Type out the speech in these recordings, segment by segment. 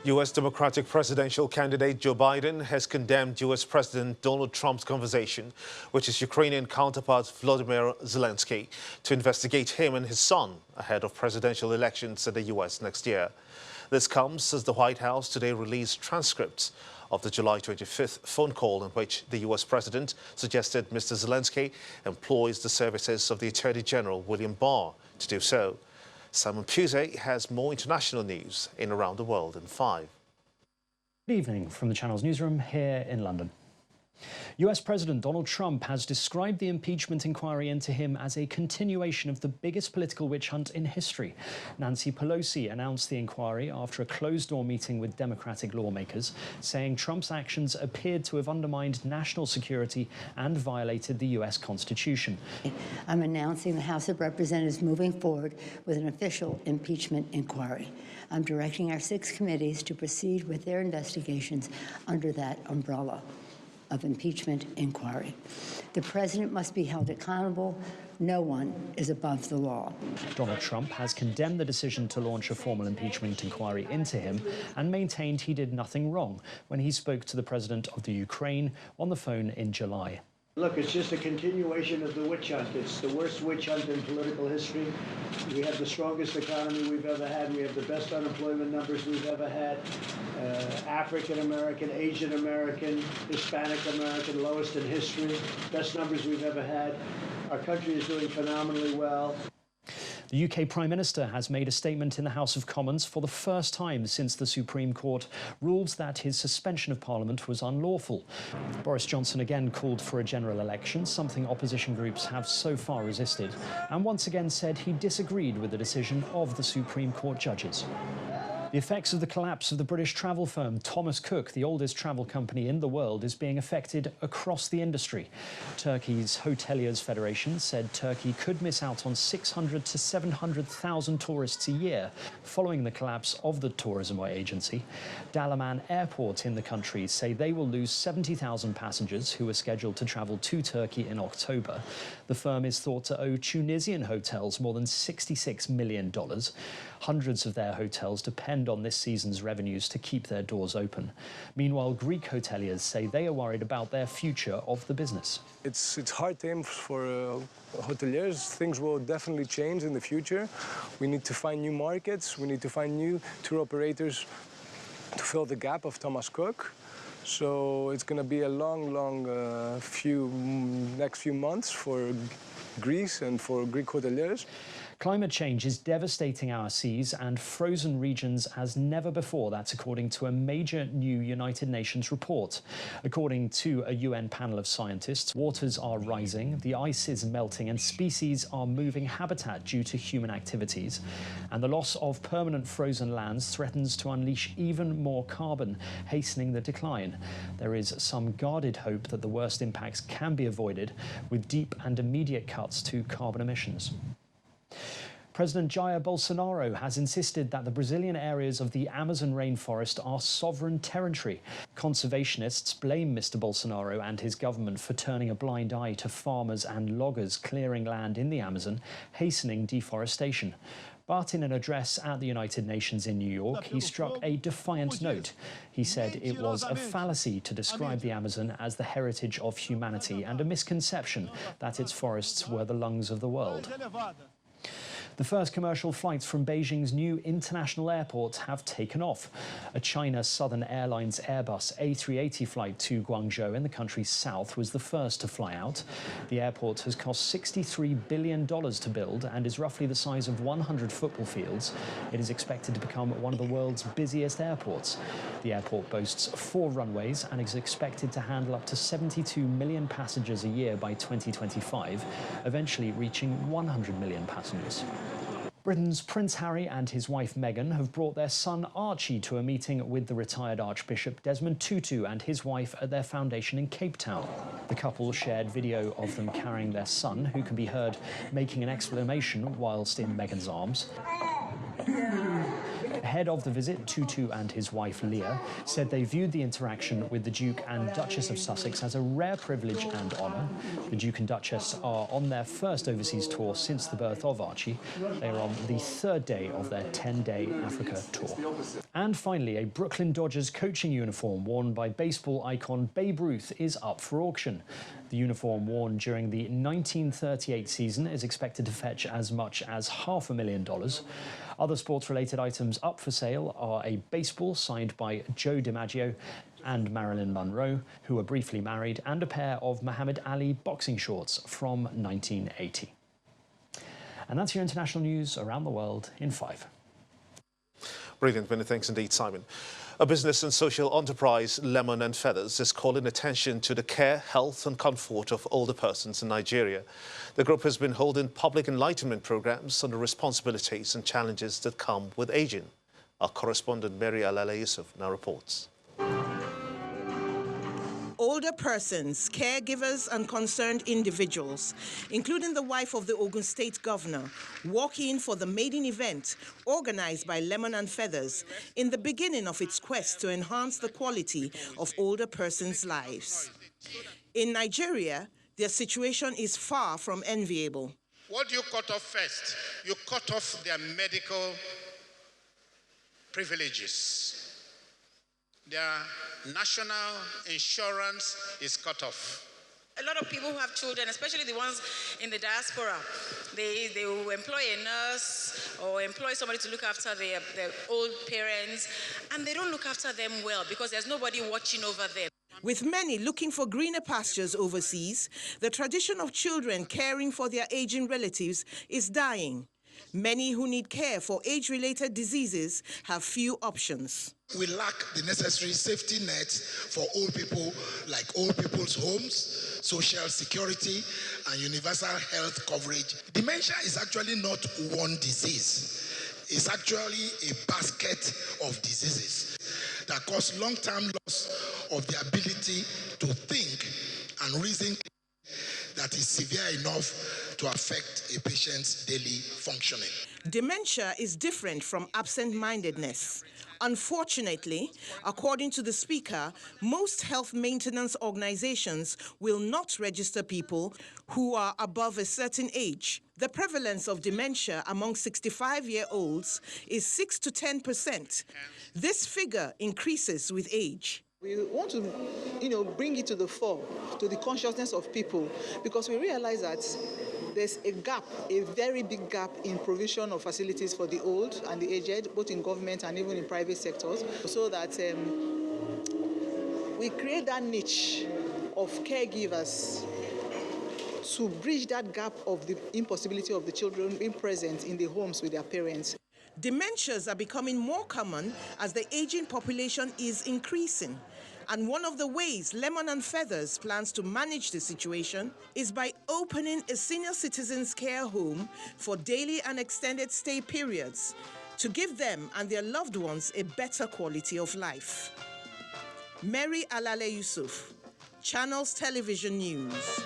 U.S. Democratic presidential candidate Joe Biden has condemned U.S. President Donald Trump's conversation with his Ukrainian counterpart Volodymyr Zelensky to investigate him and his son ahead of presidential elections in the U.S. next year. This comes as the White House today released transcripts of the July 25th phone call in which the U.S. president suggested Mr. Zelensky employs the services of the Attorney General William Barr to do so. Simon Pusey has more international news in Around the World in 5. Good evening from the Channel's newsroom here in London. US President Donald Trump has described the impeachment inquiry into him as a continuation of the biggest political witch hunt in history. Nancy Pelosi announced the inquiry after a closed-door meeting with Democratic lawmakers, saying Trump's actions appeared to have undermined national security and violated the US Constitution. I'm announcing the House of Representatives moving forward with an official impeachment inquiry. I'm directing our 6 committees to proceed with their investigations under that umbrella of impeachment inquiry. The president must be held accountable. No one is above the law. Donald Trump has condemned the decision to launch a formal impeachment inquiry into him and maintained he did nothing wrong when he spoke to the president of the Ukraine on the phone in July. Look, it's just a continuation of the witch hunt. It's the worst witch hunt in political history. We have the strongest economy we've ever had. We have the best unemployment numbers we've ever had. African American, Asian American, Hispanic American, lowest in history. Best numbers we've ever had. Our country is doing phenomenally well. The UK Prime Minister has made a statement in the House of Commons for the first time since the Supreme Court ruled that his suspension of Parliament was unlawful. Boris Johnson again called for a general election, something opposition groups have so far resisted, and once again said he disagreed with the decision of the Supreme Court judges. The effects of the collapse of the British travel firm Thomas Cook, the oldest travel company in the world, is being affected across the industry. Turkey's Hoteliers Federation said Turkey could miss out on 600 to 700,000 tourists a year following the collapse of the tourism agency. Dalaman Airport in the country say they will lose 70,000 passengers who were scheduled to travel to Turkey in October. The firm is thought to owe Tunisian hotels more than $66 million. Hundreds of their hotels depend on this season's revenues to keep their doors open. Meanwhile, Greek hoteliers say they are worried about their future of the business. It's hard times for hoteliers. Things will definitely change in the future. We need to find new markets. We need to find new tour operators to fill the gap of Thomas Cook. So it's going to be a long next few months for Greece and for Greek hoteliers. Climate change is devastating our seas and frozen regions as never before. That's according to a major new United Nations report. According to a UN panel of scientists, waters are rising, the ice is melting, and species are moving habitat due to human activities. And the loss of permanent frozen lands threatens to unleash even more carbon, hastening the decline. There is some guarded hope that the worst impacts can be avoided with deep and immediate cuts to carbon emissions. President Jair Bolsonaro has insisted that the Brazilian areas of the Amazon rainforest are sovereign territory. Conservationists blame Mr. Bolsonaro and his government for turning a blind eye to farmers and loggers clearing land in the Amazon, hastening deforestation. But in an address at the United Nations in New York, he struck a defiant note. He said it was a fallacy to describe the Amazon as the heritage of humanity and a misconception that its forests were the lungs of the world. The first commercial flights from Beijing's new international airport have taken off. A China Southern Airlines Airbus A380 flight to Guangzhou in the country's south was the first to fly out. The airport has cost $63 billion to build and is roughly the size of 100 football fields. It is expected to become one of the world's busiest airports. The airport boasts 4 runways and is expected to handle up to 72 million passengers a year by 2025, eventually reaching 100 million passengers. Britain's Prince Harry and his wife Meghan have brought their son Archie to a meeting with the retired Archbishop Desmond Tutu and his wife at their foundation in Cape Town. The couple shared video of them carrying their son, who can be heard making an exclamation whilst in Meghan's arms. Ahead of the visit, Tutu and his wife Leah said they viewed the interaction with the Duke and Duchess of Sussex as a rare privilege and honour. The Duke and Duchess are on their first overseas tour since the birth of Archie. They are on the third day of their 10-day Africa tour. And finally, a Brooklyn Dodgers coaching uniform worn by baseball icon Babe Ruth is up for auction. The uniform worn during the 1938 season is expected to fetch as much as $500,000. Other sports-related items up for sale are a baseball signed by Joe DiMaggio and Marilyn Monroe, who were briefly married, and a pair of Muhammad Ali boxing shorts from 1980. And that's your international news around the world in 5. Brilliant. Many thanks indeed, Simon. A business and social enterprise, Lemon and Feathers, is calling attention to the care, health and comfort of older persons in Nigeria. The group has been holding public enlightenment programs on the responsibilities and challenges that come with aging. Our correspondent Mary Alala Yusuf now reports. Older persons, caregivers and concerned individuals, including the wife of the Ogun State governor, walk in for the maiden event organized by Lemon and Feathers in the beginning of its quest to enhance the quality of older persons' lives. In Nigeria, their situation is far from enviable. What do you cut off first? You cut off their medical privileges. Their national insurance is cut off. A lot of people who have children, especially the ones in the diaspora, they will employ a nurse or employ somebody to look after their old parents, and they don't look after them well because there's nobody watching over them. With many looking for greener pastures overseas, the tradition of children caring for their aging relatives is dying. Many who need care for age-related diseases have few options. We lack the necessary safety nets for old people, like old people's homes, social security, and universal health coverage. Dementia is actually not one disease. It's actually a basket of diseases that cause long-term loss of the ability to think and reason that is severe enough to affect a patient's daily functioning. Dementia is different from absent-mindedness. Unfortunately, according to the speaker, most health maintenance organizations will not register people who are above a certain age. The prevalence of dementia among 65-year-olds is 6 to 10%. This figure increases with age. We want to, bring it to the fore, to the consciousness of people, because we realize that there's a gap, a very big gap in provision of facilities for the old and the aged, both in government and even in private sectors, so that we create that niche of caregivers to bridge that gap of the impossibility of the children being present in the homes with their parents. Dementias are becoming more common as the aging population is increasing. And one of the ways Lemon and Feathers plans to manage the situation is by opening a senior citizens care home for daily and extended stay periods to give them and their loved ones a better quality of life. Mary Alala Yusuf, Channels Television News.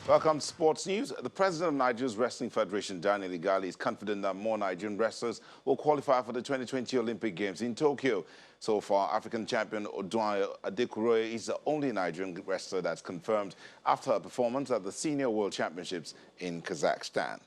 Welcome to Sports News. The president of Nigeria's Wrestling Federation, Daniel Igali, is confident that more Nigerian wrestlers will qualify for the 2020 Olympic Games in Tokyo. So far, African champion Odunayo Adekuroye is the only Nigerian wrestler that's confirmed after her performance at the Senior World Championships in Kazakhstan.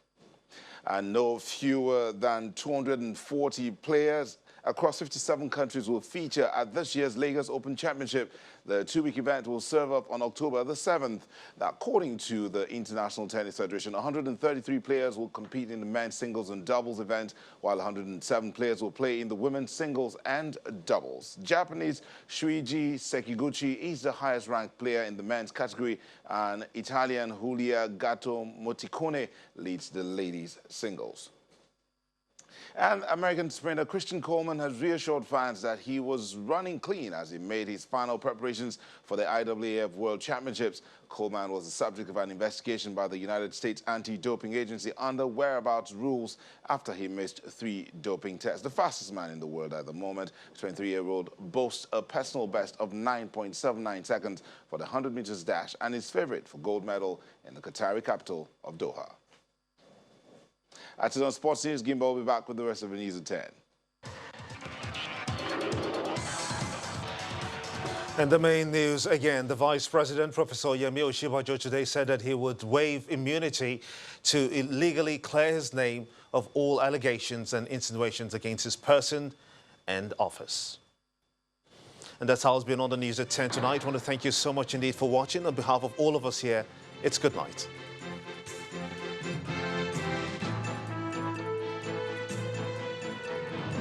And no fewer than 240 players across 57 countries will feature at this year's Lagos Open Championship. The two-week event will serve up on October the 7th. Now, according to the International Tennis Federation, 133 players will compete in the men's singles and doubles event, while 107 players will play in the women's singles and doubles. Japanese Shuichi Sekiguchi is the highest-ranked player in the men's category, and Italian Giulia Gatto Moticone leads the ladies' singles. And American sprinter Christian Coleman has reassured fans that he was running clean as he made his final preparations for the IAAF World Championships. Coleman was the subject of an investigation by the United States Anti-Doping Agency under whereabouts rules after he missed 3 doping tests. The fastest man in the world at the moment, 23-year-old, boasts a personal best of 9.79 seconds for the 100 meters dash and is favorite for gold medal in the Qatari capital of Doha. At on Sports News, Gimba will be back with the rest of the news at 10. And the main news again, the Vice President, Professor Yemi Osinbajo, today said that he would waive immunity to illegally clear his name of all allegations and insinuations against his person and office. And that's how it's been on the news at 10 tonight. I want to thank you so much indeed for watching. On behalf of all of us here, it's good night.